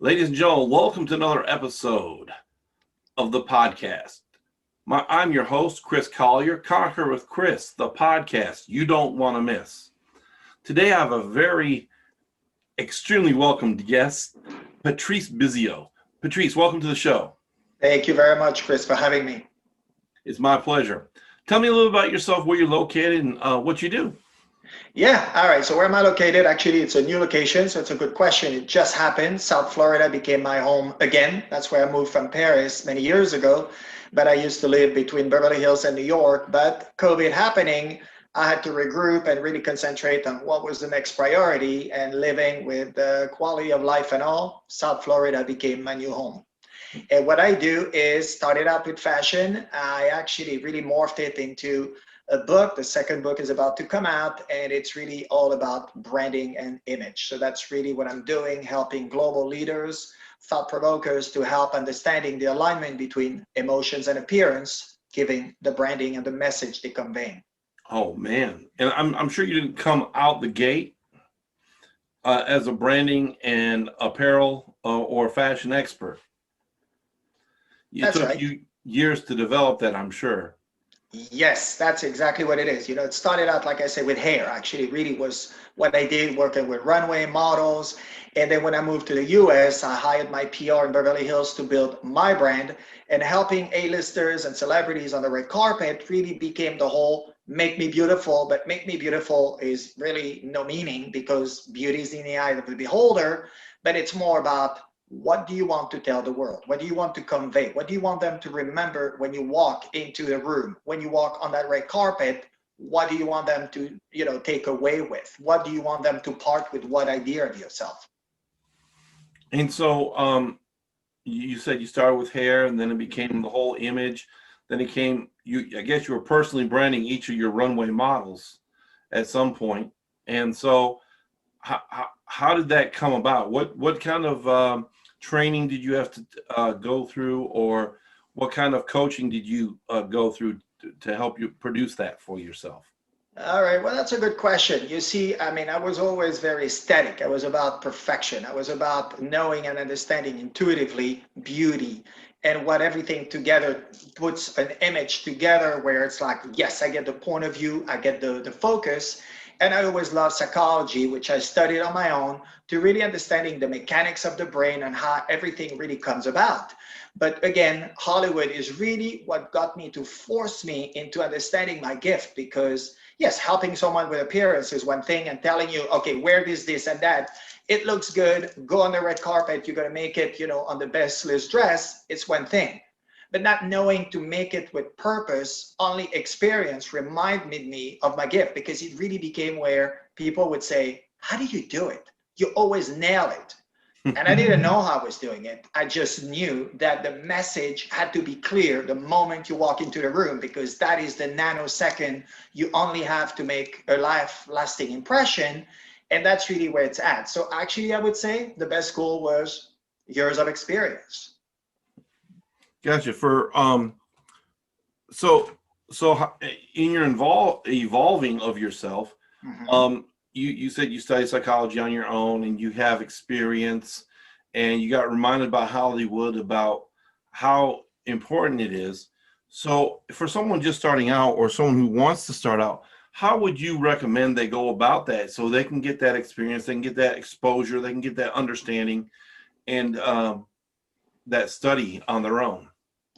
Ladies and gentlemen, welcome to another episode of the podcast. I'm your host, Chris Collier, Conquer with Chris, the podcast you don't want to miss. Today I have a very extremely welcomed guest, Patrice Bilyeu. Patrice, welcome to the show. Thank you very much, Chris, for having me. It's my pleasure. Tell me a little about yourself, where you're located, and what you do. Yeah, all right. So where am I located? Actually, it's a new location, so it's a good question. It just happened. South Florida became my home again. That's where I moved from Paris many years ago, but I used to live between Beverly Hills and New York. But COVID happening, I had to regroup and really concentrate on what was the next priority, and living with the quality of life and all, South Florida became my new home. And what I do is started out with fashion. I actually really morphed it into a book. The second book is about to come out, and it's really all about branding and image. So that's really what I'm doing, helping global leaders, thought provokers to help understanding the alignment between emotions and appearance, giving the branding and the message they convey. Oh, man. And I'm sure you didn't come out the gate as a branding and apparel or fashion expert. It That's took right. you years to develop that, I'm sure. Yes, that's exactly what it is. It started out, like I said, with hair. Actually, really was what I did, working with runway models. And then when I moved to the US, I hired my PR in Beverly Hills to build my brand, and helping A-listers and celebrities on the red carpet really became the whole make me beautiful. But make me beautiful is really no meaning, because beauty is in the eye of the beholder, but it's more about what do you want to tell the world? What do you want to convey? What do you want them to remember when you walk into the room, when you walk on that red carpet? What do you want them to, take away with? What do you want them to part with? What idea of yourself? And so you said you started with hair, and then it became the whole image. Then it came, I guess you were personally branding each of your runway models at some point. And so how did that come about? What kind of training did you have to go through, or what kind of coaching did you go through to help you produce that for yourself? All right, well, that's a good question. You see, I was always very aesthetic. I was about perfection. I was about knowing and understanding intuitively beauty and what everything together puts an image together, where it's like, yes, I get the point of view, I get the focus. And I always loved psychology, which I studied on my own, to really understanding the mechanics of the brain and how everything really comes about. But again, Hollywood is really what got me to force me into understanding my gift, because yes, helping someone with appearance is one thing, and telling you, okay, wear this and that. It looks good. Go on the red carpet. You're going to make it, on the best list dress. It's one thing. But not knowing to make it with purpose, only experience reminded me of my gift, because it really became where people would say, how do you do it? You always nail it. And I didn't know how I was doing it. I just knew that the message had to be clear the moment you walk into the room, because that is the nanosecond you only have to make a life-lasting impression. And that's really where it's at. So actually, I would say the best school was years of experience. Gotcha. So in your evolving of yourself, Mhm. you said you studied psychology on your own, and you have experience, and you got reminded by Hollywood about how important it is. So for someone just starting out, or someone who wants to start out, how would you recommend they go about that, so they can get that experience, they can get that exposure, they can get that understanding, and that study on their own?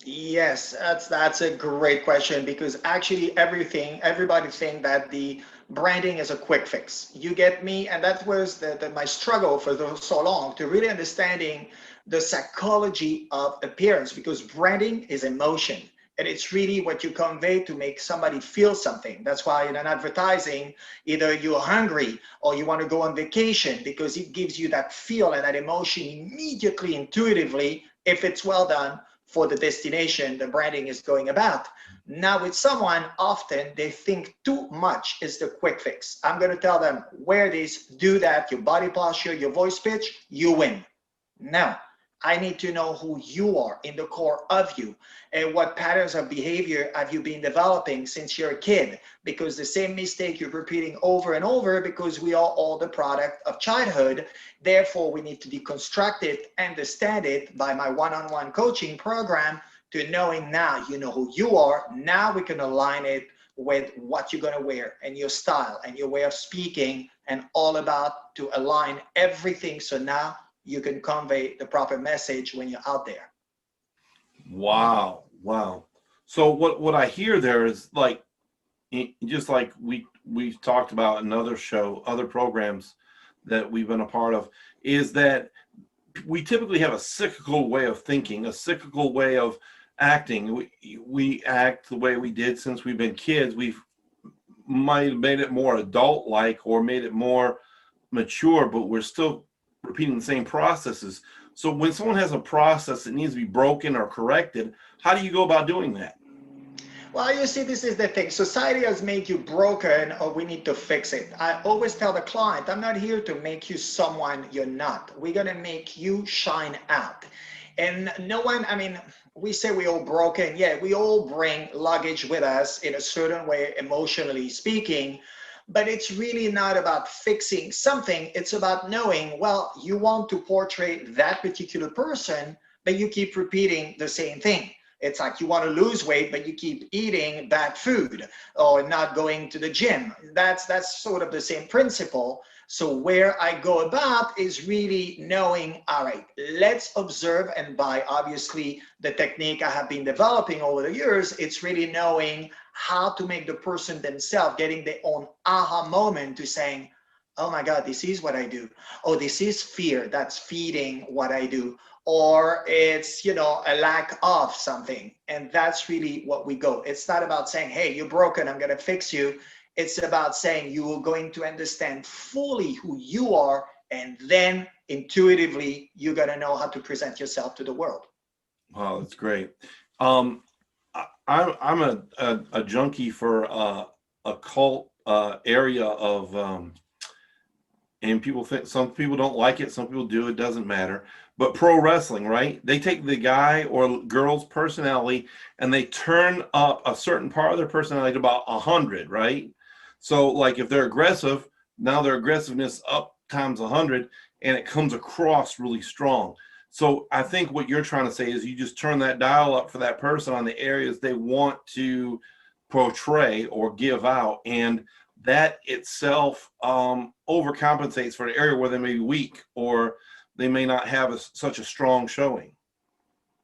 Yes, that's a great question, because actually everybody think that the branding is a quick fix. You get me? And that was my struggle for so long, to really understanding the psychology of appearance, because branding is emotion. And it's really what you convey to make somebody feel something. That's why in an advertising, either you're hungry or you want to go on vacation, because it gives you that feel and that emotion immediately, intuitively, if it's well done for the destination the branding is going about. Now with someone, often they think too much is the quick fix. I'm going to tell them, wear this, do that, your body posture, your voice pitch, you win. No, I need to know who you are in the core of you and what patterns of behavior have you been developing since you're a kid, because the same mistake you're repeating over and over, because we are all the product of childhood. Therefore, we need to deconstruct it, understand it by my one-on-one coaching program, to knowing now you know who you are. Now we can align it with what you're going to wear and your style and your way of speaking, and all about to align everything. So now you can convey the proper message when you're out there. Wow. Wow. So what I hear there is like, just like we've talked about in other other programs that we've been a part of, is that we typically have a cyclical way of thinking, a cyclical way of acting. We act the way we did since we've been kids. We've might have made it more adult-like or made it more mature, but we're still repeating the same processes. So when someone has a process that needs to be broken or corrected, how do you go about doing that? Well, you see, this is the thing. Society has made you broken, or we need to fix it. I always tell the client, I'm not here to make you someone you're not. We're going to make you shine out. And no one, I mean, we say we all broken. Yeah, we all bring luggage with us in a certain way, emotionally speaking. But it's really not about fixing something. It's about knowing, well, you want to portray that particular person, but you keep repeating the same thing. It's like you want to lose weight, but you keep eating bad food or not going to the gym. That's sort of the same principle. So where I go about is really knowing, all right, let's observe. And by obviously the technique I have been developing over the years, it's really knowing how to make the person themselves getting their own aha moment to saying, oh my God, this is what I do. Oh, this is fear that's feeding what I do. Or it's, you know, a lack of something. And that's really what we go. It's not about saying, hey, you're broken, I'm going to fix you. It's about saying you are going to understand fully who you are. And then intuitively, you're going to know how to present yourself to the world. Wow, that's great. I'm a junkie for a cult area of, and people think, some people don't like it, some people do, it doesn't matter. But pro wrestling, right? They take the guy or girl's personality and they turn up a certain part of their personality to about 100, right? So like if they're aggressive, now their aggressiveness up times 100, and it comes across really strong. So I think what you're trying to say is you just turn that dial up for that person on the areas they want to portray or give out, and that itself overcompensates for the area where they may be weak or they may not have such a strong showing.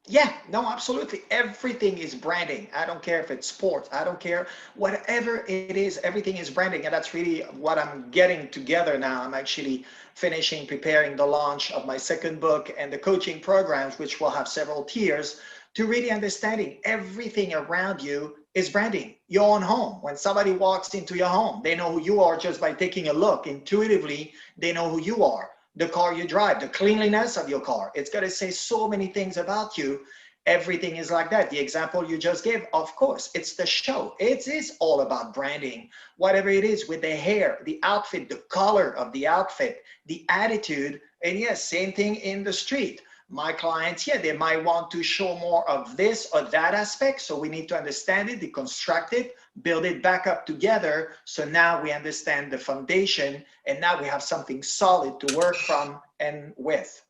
Yeah, no, absolutely. Everything is branding. I don't care if it's sports. I don't care. Whatever it is, everything is branding. And that's really what I'm getting together now. I'm actually finishing preparing the launch of my second book and the coaching programs, which will have several tiers, to really understanding everything around you is branding. Your own home. When somebody walks into your home, they know who you are just by taking a look. Intuitively, they know who you are. The car you drive, the cleanliness of your car. It's going to say so many things about you. Everything is like that. The example you just gave, of course, it's the show. It is all about branding. Whatever it is, with the hair, the outfit, the color of the outfit, the attitude. And yes, same thing in the street. My clients, yeah, they might want to show more of this or that aspect. So we need to understand it, deconstruct it, build it back up together. So now we understand the foundation, and now we have something solid to work from and with.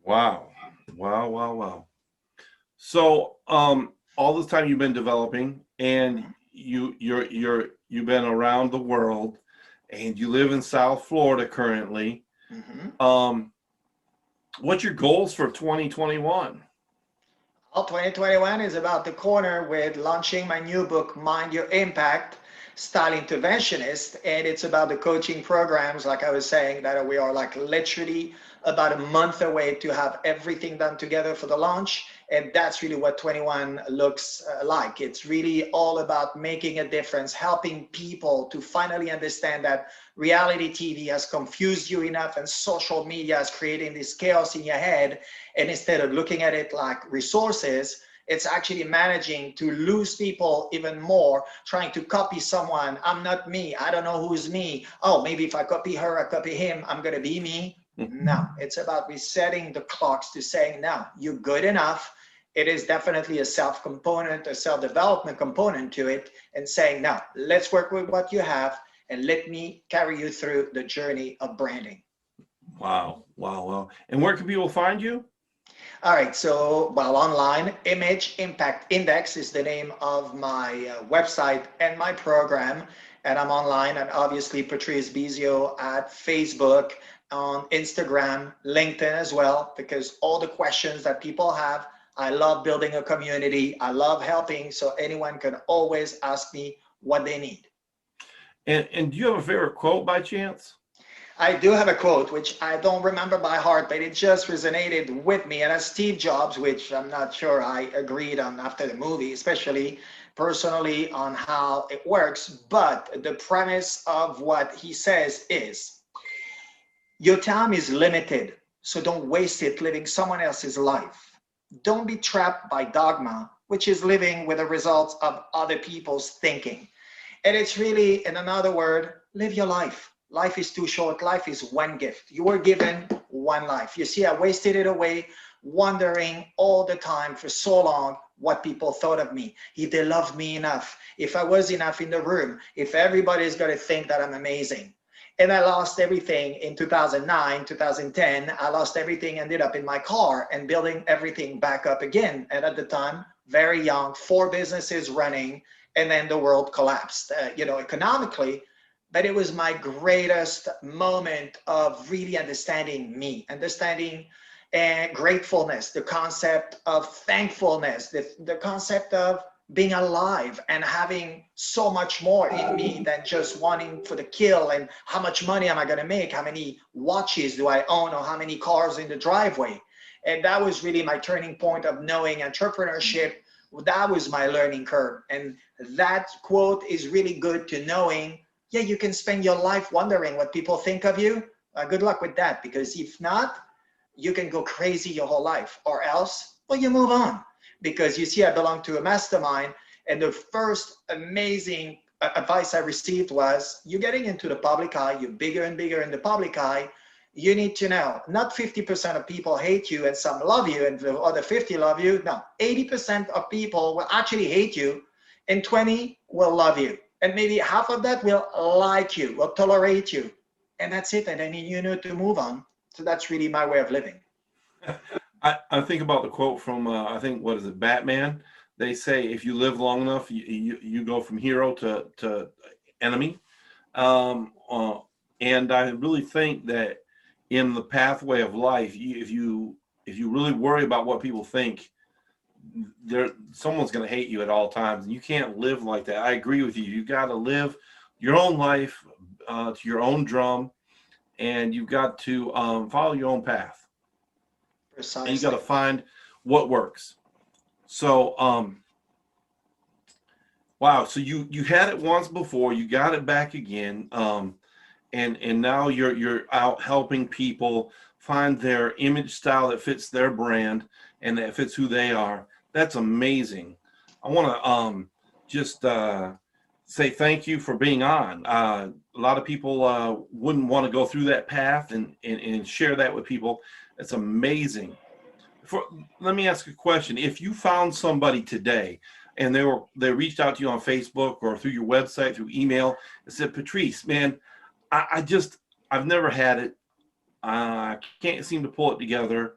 Wow. Wow, wow, wow. So all this time you've been developing, and you've been around the world, and you live in South Florida currently. Mm-hmm. What's your goals for 2021? Well, 2021 is about the corner with launching my new book, Mind Your Impact, Style Interventionist. And it's about the coaching programs, like I was saying, that we are like literally about a month away to have everything done together for the launch. And that's really what 21 looks like. It's really all about making a difference, helping people to finally understand that reality TV has confused you enough, and social media is creating this chaos in your head. And instead of looking at it like resources, it's actually managing to lose people even more, trying to copy someone. I'm not me. I don't know who's me. Oh, maybe if I copy her, I copy him, I'm going to be me. No, it's about resetting the clocks to saying, no, you're good enough. It is definitely a self component, a self development component to it, and saying, no, let's work with what you have and let me carry you through the journey of branding. Wow, wow, wow. And where can people find you? All right, so well, online, Image Impact Index is the name of my website and my program. And I'm online and obviously Patrice Bilyeu at Facebook, on Instagram, LinkedIn as well, because all the questions that people have, I love building a community. I love helping, so anyone can always ask me what they need. And do you have a favorite quote by chance? I do have a quote, which I don't remember by heart, but it just resonated with me. And as Steve Jobs, which I'm not sure I agreed on after the movie, especially personally on how it works. But the premise of what he says is, your time is limited, so don't waste it living someone else's life. Don't be trapped by dogma, which is living with the results of other people's thinking. And it's really, in another word, live your life. Life is too short. Life is one gift. You were given one life. You see, I wasted it away wondering all the time for so long what people thought of me, if they loved me enough, if I was enough in the room, if everybody's going to think that I'm amazing. And I lost everything in 2009, 2010. I lost everything, ended up in my car and building everything back up again. And at the time, very young, 4 businesses running, and then the world collapsed, economically. But it was my greatest moment of really understanding me, understanding and gratefulness, the concept of thankfulness, the concept of being alive and having so much more in me than just wanting for the kill and how much money am I going to make, how many watches do I own, or how many cars in the driveway. And that was really my turning point of knowing entrepreneurship. That was my learning curve. And that quote is really good to knowing, yeah, you can spend your life wondering what people think of you. Good luck with that, because if not, you can go crazy your whole life, or else, well, you move on. Because you see, I belong to a mastermind, and the first amazing advice I received was, you're getting into the public eye, you're bigger and bigger in the public eye. You need to know, not 50% of people hate you and some love you and the other 50 love you. No, 80% of people will actually hate you and 20 will love you. And maybe half of that will like you, will tolerate you. And that's it. And then you know to move on. So that's really my way of living. I think about the quote from I think, what is it, Batman? They say if you live long enough, you go from hero to enemy. Um, uh, and I really think that in the pathway of life, if you really worry about what people think, someone's going to hate you at all times, and you can't live like that. I agree with you. You got to live your own life to your own drum, and you've got to follow your own path. And you got Precisely. to find what works. So, wow. So you had it once before, you got it back again, and now you're out helping people find their image style that fits their brand and that fits who they are. That's amazing. I want to just say thank you for being on. A lot of people wouldn't want to go through that path and share that with people. It's amazing. Let me ask a question. If you found somebody today and they reached out to you on Facebook or through your website, through email, and said, Patrice, man, I've never had it. I can't seem to pull it together.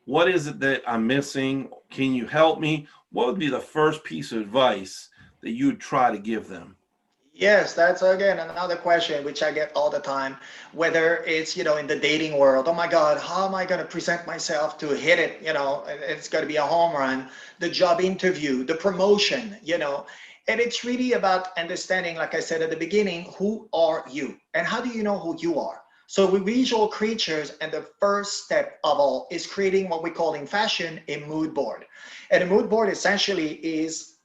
What is it that I'm missing? Can you help me? What would be the first piece of advice that you would try to give them? Yes, that's again another question which I get all the time, whether it's, in the dating world. Oh my God, how am I going to present myself to hit it? It's going to be a home run, the job interview, the promotion, and it's really about understanding, like I said at the beginning, who are you and how do you know who you are? So we're visual creatures, and the first step of all is creating what we call in fashion a mood board. And a mood board essentially is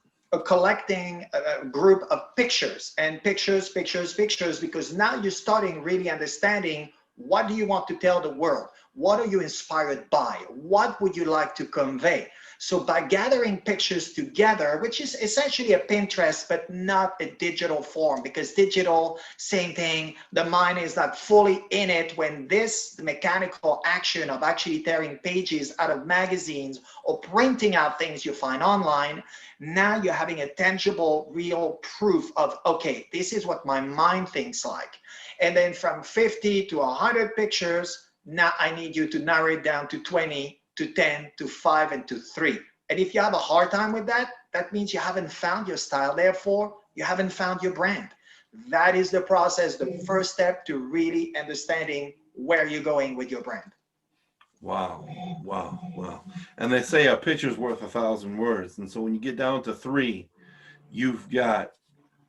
collecting a group of pictures and pictures, because now you're starting really understanding, what do you want to tell the world? What are you inspired by? What would you like to convey? So by gathering pictures together, which is essentially a Pinterest, but not a digital form, because digital, same thing, the mind is not fully in it when this mechanical action of actually tearing pages out of magazines or printing out things you find online, now you're having a tangible, real proof of, okay, this is what my mind thinks like. And then from 50 to 100 pictures, now I need you to narrow it down to 20, to 10, to 5, and to 3. And if you have a hard time with that, that means you haven't found your style. Therefore, you haven't found your brand. That is the process, the first step to really understanding where you're going with your brand. Wow, wow, wow. And they say a picture's worth 1,000 words. And so when you get down to 3, you've got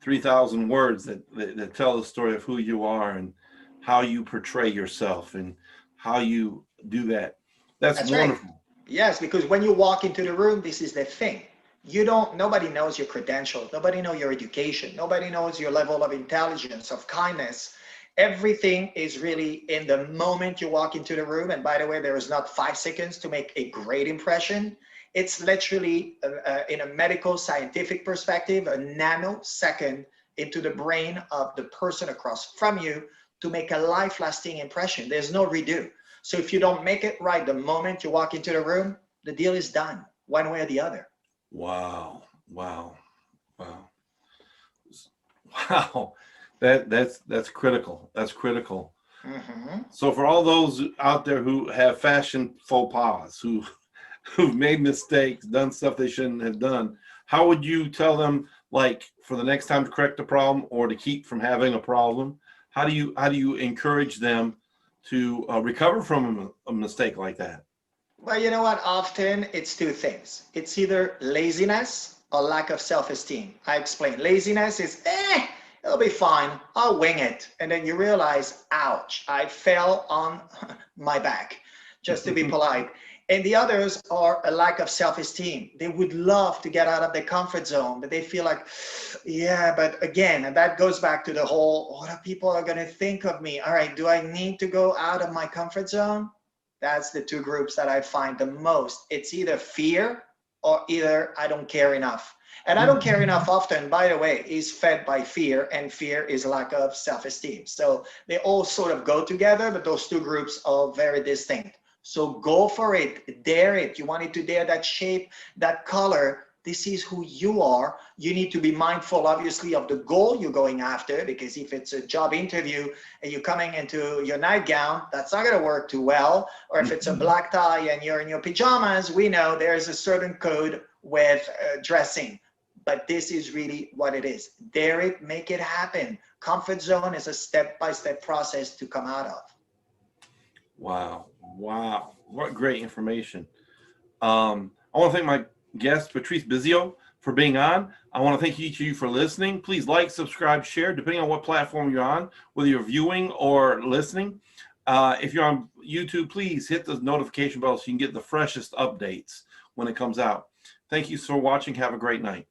3,000 words that tell the story of who you are and how you portray yourself and how you do that. That's wonderful. Right. Yes, because when you walk into the room, this is the thing. Nobody knows your credentials. Nobody knows your education. Nobody knows your level of intelligence, of kindness. Everything is really in the moment you walk into the room. And by the way, there is not 5 seconds to make a great impression. It's literally, in a medical scientific perspective, a nanosecond into the brain of the person across from you to make a life-lasting impression. There's no redo. So if you don't make it right the moment you walk into the room, the deal is done, one way or the other. Wow, wow, wow, wow. That's critical. That's critical. Mm-hmm. So for all those out there who have fashion faux pas, who've made mistakes, done stuff they shouldn't have done, how would you tell them, like, for the next time to correct a problem or to keep from having a problem? How do you encourage them to recover from a mistake like that? Well, you know what? Often it's 2 things. It's either laziness or lack of self-esteem. I explain. Laziness is, it'll be fine. I'll wing it. And then you realize, ouch, I fell on my back, just to be polite. And the others are a lack of self-esteem. They would love to get out of their comfort zone, but they feel like, yeah, but again, and that goes back to the whole, what are people are going to think of me? All right, do I need to go out of my comfort zone? That's the 2 groups that I find the most. It's either fear or either I don't care enough. And I don't care enough often, by the way, is fed by fear, and fear is lack of self-esteem. So they all sort of go together, but those 2 groups are very distinct. So go for it, dare it. You wanted to dare that shape, that color. This is who you are. You need to be mindful, obviously, of the goal you're going after, because if it's a job interview and you're coming into your nightgown, that's not going to work too well. Or if it's a black tie and you're in your pajamas, we know there's a certain code with dressing. But this is really what it is. Dare it, make it happen. Comfort zone is a step-by-step process to come out of. Wow, wow, what great information. I want to thank my guest, Patrice Bilyeu, for being on. I want to thank each of you for listening. Please like, subscribe, share, depending on what platform you're on, whether you're viewing or listening. If you're on YouTube, please hit the notification bell so you can get the freshest updates when it comes out. Thank you for watching. Have a great night.